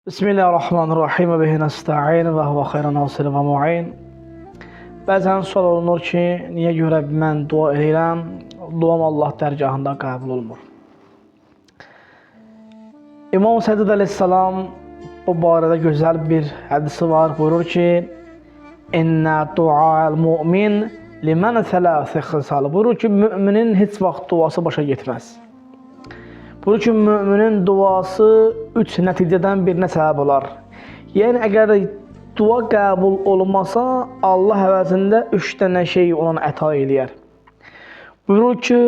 Bismillahirrahmanirrahim və bihi nəstə'in və huvə xeyran nasir və mu'in. Bəzən sual olunur ki, niyə görə mən dua edirəm, duam Allah dərgahında qəbul olmur. İmam Səcid əleyhissalam bu barədə gözəl bir hədisi var. Buyurur ki, İnnə dua'l mu'min limən thələthi xisal. Buyurur ki, müminin heç vaxt duası başa getməz. Buyurur ki, müminin duası 3 nəticədən birinə səbəb olar. Yəni, əgər dua qəbul olmasa, Allah əvəzində 3 dənə şey ona əta eləyər. Buyurur ki,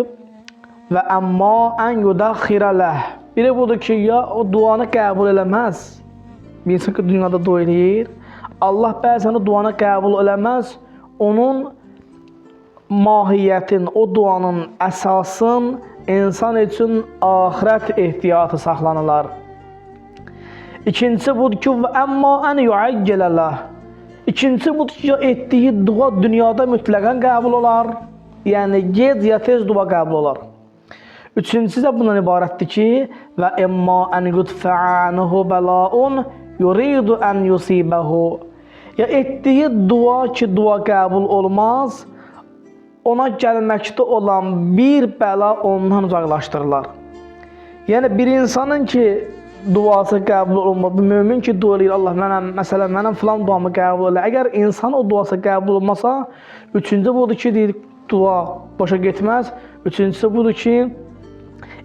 və əmma ən yudaxirə ləh. Biri budur ki, ya o duanı qəbul eləməz. Bir insan ki, dünyada dua eləyir. Allah bəzən o duanı qəbul eləməz. Onun mahiyyətin, o duanın əsasın insan üçün axirət ehtiyatı saxlanılar. İkincisi budur ki, əmma ən yuəccələlə. İkincisi budur ki, etdiyi dua dünyada mütləqən qəbul olar. Yəni, gec ya tez dua qəbul olar. Üçüncüsü də bundan ibarətdir ki, və əmma ən yudfə'anəhu bəlaun yuridu ən yusibəhu. Ya, etdiyi dua ki, dua qəbul olmaz, ona gəlməkdə olan bir bəla ondan uzaqlaşdırırlar. Yəni, bir insanın ki, duası qəbul olmur, bir mümin ki, dua eləyir, Allah mənəm filan duamı qəbul elə. Əgər insan o duası qəbul olmasa, üçüncü budur ki, deyir, dua boşa getməz. Üçüncüsü budur ki,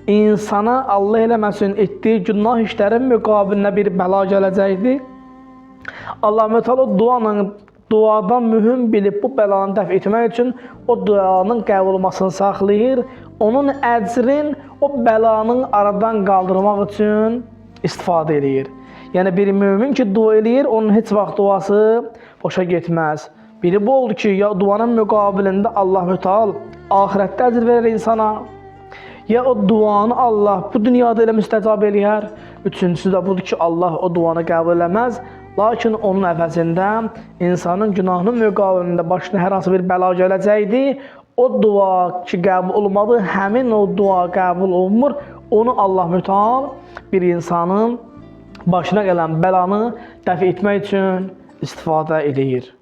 insana Allah eləməsin etdiyi günah işlərin müqabilində bir bəla gələcəkdir. Allah-u Teala duadan mühüm bilib bu bəlanı dəf etmək üçün o duanın qəbul olmasını saxlayır. Onun əcrin o bəlanın aradan qaldırmaq üçün istifadə edir. Yəni, bir mümin ki, dua eləyir, onun heç vaxt duası boşa getməz. Biri bu oldu ki, ya duanın müqabilində Allah-u Teala axirətdə əcr verir insana, ya o duanı Allah bu dünyada elə müstəcab eləyər. Üçüncüsü də budur ki, Allah o duanı qəbul eləməz. Lakin onun əvəzində insanın günahının müqabilində başına hər hansı bir bəla gələcəkdir. O dua ki, qəbul olmadı, həmin o dua qəbul olunmur. Onu Allah-u Teala bir insanın başına gələn bəlanı dəf etmək üçün istifadə edir.